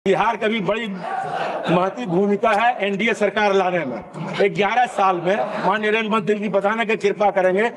बिहार का भी बड़ी महत्वपूर्ण भूमिका है एनडीए सरकार लाने में। 11 साल में माननीय रेल मंत्री जी बताने की कृपा करेंगे,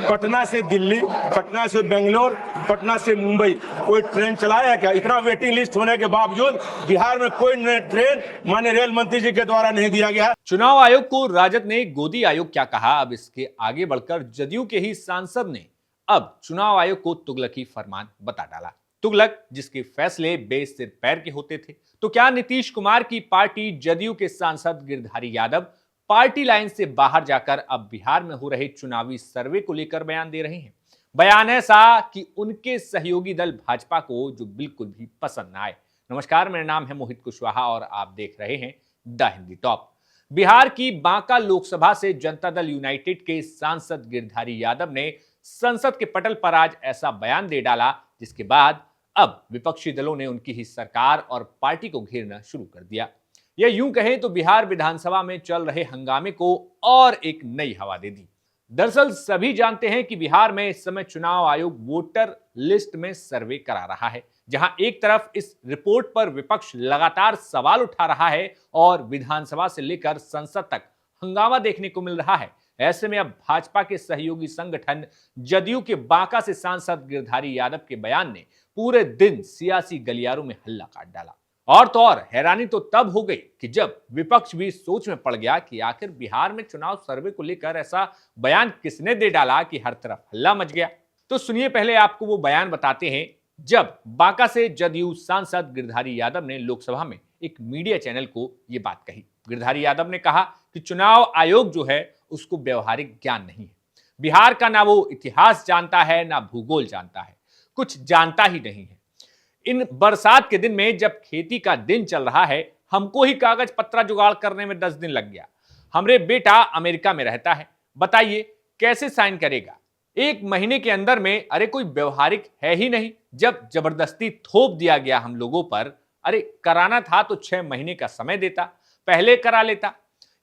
पटना से दिल्ली, पटना से बेंगलोर, पटना से मुंबई कोई ट्रेन चलाया क्या? इतना वेटिंग लिस्ट होने के बावजूद बिहार में कोई ट्रेन माननीय रेल मंत्री जी के द्वारा नहीं दिया गया। चुनाव आयोग को राजद ने गोदी आयोग क्या कहा, अब इसके आगे बढ़कर जदयू के ही सांसद ने अब चुनाव आयोग को तुगलकी फरमान बता डाला। तुगलक जिसके फैसले बेसिर पैर के होते थे। तो क्या नीतीश कुमार की पार्टी जदयू के सांसद गिरधारी यादव पार्टी लाइन से बाहर जाकर अब बिहार में हो रहे चुनावी सर्वे को लेकर बयान दे रहे हैं? बयान ऐसा कि उनके सहयोगी दल भाजपा को जो बिल्कुल भी पसंद ना आए। नमस्कार, मेरा नाम है मोहित कुशवाहा और आप देख रहे हैं द हिंदी टॉप। बिहार की बांका लोकसभा से जनता दल यूनाइटेड के सांसद गिरधारी यादव ने संसद के पटल पर आज ऐसा बयान दे डाला जिसके बाद अब विपक्षी दलों ने उनकी ही सरकार और पार्टी को घेरना शुरू कर दिया। या यूं कहें तो बिहार विधानसभा में चल रहे हंगामे को और एक नई हवा दे दी। दरअसल सभी जानते हैं कि बिहार में इस समय चुनाव आयोग वोटर लिस्ट में सर्वे करा रहा है, जहां एक तरफ इस रिपोर्ट पर विपक्ष लगातार सवाल उठा रहा है और विधानसभा से लेकर संसद तक हंगामा देखने को मिल रहा है। ऐसे में अब भाजपा के सहयोगी संगठन जदयू के बांका से सांसद गिरधारी यादव के बयान ने पूरे दिन सियासी गलियारों में हल्ला काट डाला। और तो और हैरानी तो तब हो गई कि जब विपक्ष भी सोच में पड़ गया कि आखिर बिहार में चुनाव सर्वे को लेकर ऐसा बयान किसने दे डाला कि हर तरफ हल्ला मच गया। तो सुनिए, पहले आपको वो बयान बताते हैं जब बांका से जदयू सांसद गिरधारी यादव ने लोकसभा में एक मीडिया चैनल को ये बात कही। गिरधारी यादव ने कहा कि चुनाव आयोग जो है उसको व्यवहारिक ज्ञान नहीं है। बिहार का ना वो इतिहास जानता है ना भूगोल जानता है, कुछ जानता ही नहीं है। इन बरसात के दिन में जब खेती का दिन चल रहा है, हमको ही कागज पत्रा जुगाड़ करने में 10 दिन लग गया। हमरे बेटा अमेरिका में रहता है, बताइए कैसे साइन करेगा? 1 महीने के अंदर में। अरे कोई व्यवहारिक है ही नहीं। जब जबरदस्ती थोप दिया गया हम लोगों पर, अरे कराना था तो 6 महीने का समय देता, पहले करा लेता।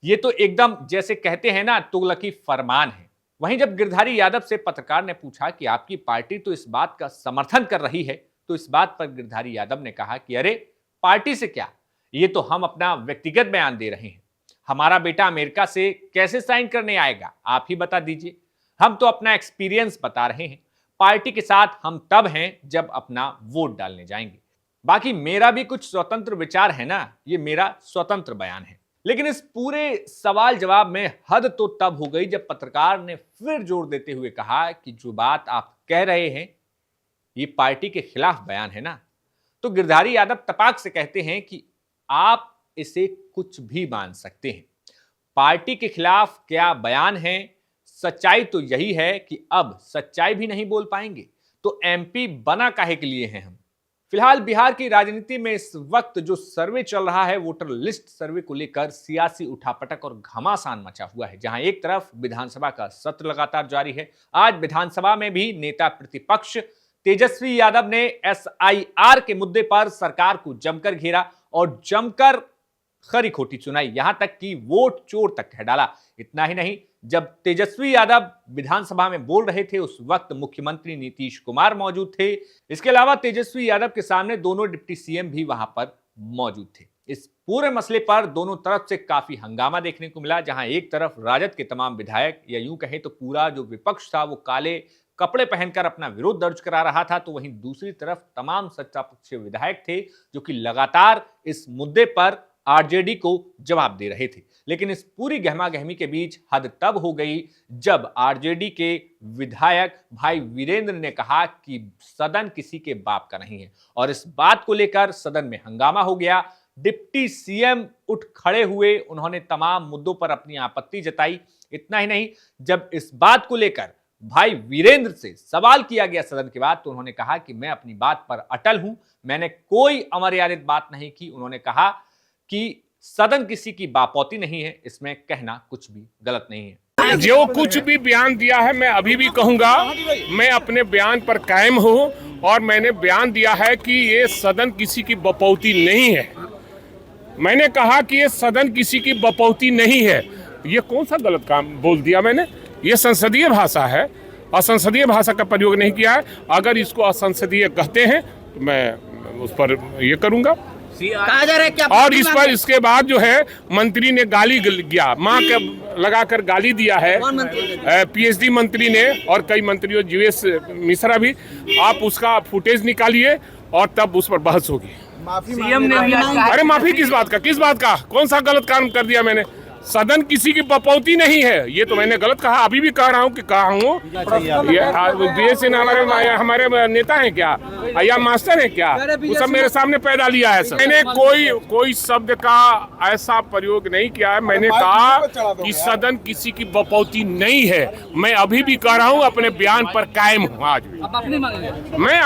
ये तो एकदम जैसे कहते हैं ना, तुगलकी फरमान है। वहीं जब गिरधारी यादव से पत्रकार ने पूछा कि आपकी पार्टी तो इस बात का समर्थन कर रही है, तो इस बात पर गिरधारी यादव ने कहा कि अरे पार्टी से क्या, ये तो हम अपना व्यक्तिगत बयान दे रहे हैं। हमारा बेटा अमेरिका से कैसे साइन करने आएगा, आप ही बता दीजिए। हम तो अपना एक्सपीरियंस बता रहे हैं। पार्टी के साथ हम तब हैं जब अपना वोट डालने जाएंगे। बाकी मेरा भी कुछ स्वतंत्र विचार है ना, ये मेरा स्वतंत्र बयान है। लेकिन इस पूरे सवाल जवाब में हद तो तब हो गई जब पत्रकार ने फिर जोर देते हुए कहा कि जो बात आप कह रहे हैं ये पार्टी के खिलाफ बयान है ना। तो गिरधारी यादव तपाक से कहते हैं कि आप इसे कुछ भी मान सकते हैं, पार्टी के खिलाफ क्या बयान है। सच्चाई तो यही है कि अब सच्चाई भी नहीं बोल पाएंगे तो एमपी बना काहे के लिए हैं हम। फिलहाल बिहार की राजनीति में इस वक्त जो सर्वे चल रहा है, वोटर लिस्ट सर्वे को लेकर सियासी उठापटक और घमासान मचा हुआ है। जहां एक तरफ विधानसभा का सत्र लगातार जारी है। आज विधानसभा में भी नेता प्रतिपक्ष तेजस्वी यादव ने एसआईआर के मुद्दे पर सरकार को जमकर घेरा और जमकर खरी खोटी सुनाई, यहां तक कि वोट चोर तक कह डाला। इतना ही नहीं, जब तेजस्वी यादव विधानसभा में बोल रहे थे उस वक्त मुख्यमंत्री नीतीश कुमार मौजूद थे। इसके अलावा तेजस्वी यादव के सामने दोनों डिप्टी सीएम भी वहां पर मौजूद थे। इस पूरे मसले पर दोनों तरफ से काफी हंगामा देखने को मिला, जहां एक तरफ राजद के तमाम विधायक या यूं कहें तो पूरा जो विपक्ष था वो काले कपड़े पहनकर अपना विरोध दर्ज करा रहा था, तो वहीं दूसरी तरफ तमाम सत्ता पक्ष विधायक थे जो कि लगातार इस मुद्दे पर आरजेडी को जवाब दे रहे थे। लेकिन इस पूरी गहमागहमी के बीच हद तब हो गई जब आरजेडी के विधायक भाई वीरेंद्र ने कहा कि सदन किसी के बाप का नहीं है और इस बात को लेकर सदन में हंगामा हो गया। डिप्टी सीएम उठ खड़े हुए, उन्होंने तमाम मुद्दों पर अपनी आपत्ति जताई। इतना ही नहीं, जब इस बात को लेकर भाई वीरेंद्र से सवाल किया गया सदन के बाद, तो उन्होंने कहा कि मैं अपनी बात पर अटल हूं, मैंने कोई अमर्यादित बात नहीं की। उन्होंने कहा कि सदन किसी की बापौती नहीं है, इसमें कहना कुछ भी गलत नहीं है। जो कुछ भी बयान दिया है मैं अभी भी कहूंगा, मैं अपने बयान पर कायम हूं और मैंने बयान दिया है कि ये सदन किसी की बपौती नहीं है। मैंने कहा कि ये सदन किसी की बपौती नहीं है। ये कौन सा गलत काम बोल दिया मैंने? ये संसदीय भाषा है, असंसदीय भाषा का प्रयोग नहीं किया है। अगर इसको असंसदीय कहते हैं तो मैं उस पर ये करूंगा। कहा जा रहा है क्या और इस पर इसके बाद जो है मंत्री ने गाली गया, माँ के लगाकर गाली दिया है। कौन मंत्री ने? पीएचडी मंत्री ने और कई मंत्रियों, जीएस मिश्रा भी। आप उसका फुटेज निकालिए और तब उस पर बहस होगी। सीएम ने भी अरे माफी किस बात का, किस बात का, कौन सा गलत काम कर दिया मैंने? सदन किसी की बपौती नहीं है, ये तो मैंने गलत कहा, अभी भी कह रहा हूँ कि कहा हूँ। ये बीएसएन हमारे नेता हैं क्या या मास्टर हैं क्या? वो सब मेरे सामने पैदा लिया है। सर मैंने कोई शब्द का ऐसा प्रयोग नहीं किया है। मैंने कहा कि सदन किसी की बपौती नहीं है। मैं अभी भी कह रहा हूँ, अपने बयान पर कायम हूँ। आज भी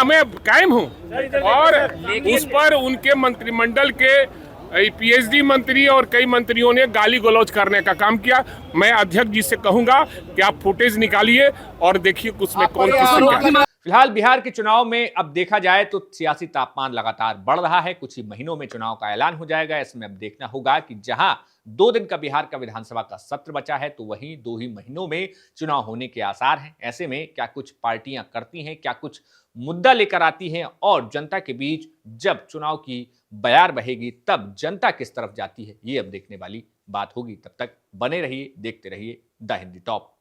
मैं कायम हूँ। और उस पर उनके मंत्रिमंडल के पीएचडी मंत्री और कई मंत्रियों ने गाली गलौज करने का काम किया। मैं अध्यक्ष जी से कहूंगा कि आप फुटेज निकालिए और देखिए उसमें कौन किसने क्या। फिलहाल बिहार के चुनाव में अब देखा जाए तो सियासी तापमान लगातार बढ़ रहा है। कुछ ही महीनों में चुनाव का ऐलान हो जाएगा। इसमें अब देखना होगा कि जहां 2 दिन का बिहार का विधानसभा का सत्र बचा है, तो वहीं 2 ही महीनों में चुनाव होने के आसार हैं। ऐसे में क्या कुछ पार्टियां करती हैं, क्या कुछ मुद्दा लेकर आती हैं और जनता के बीच जब चुनाव की बयार बहेगी तब जनता किस तरफ जाती है, ये अब देखने वाली बात होगी। तब तक बने रहिए, देखते रहिए द हिंदी टॉप।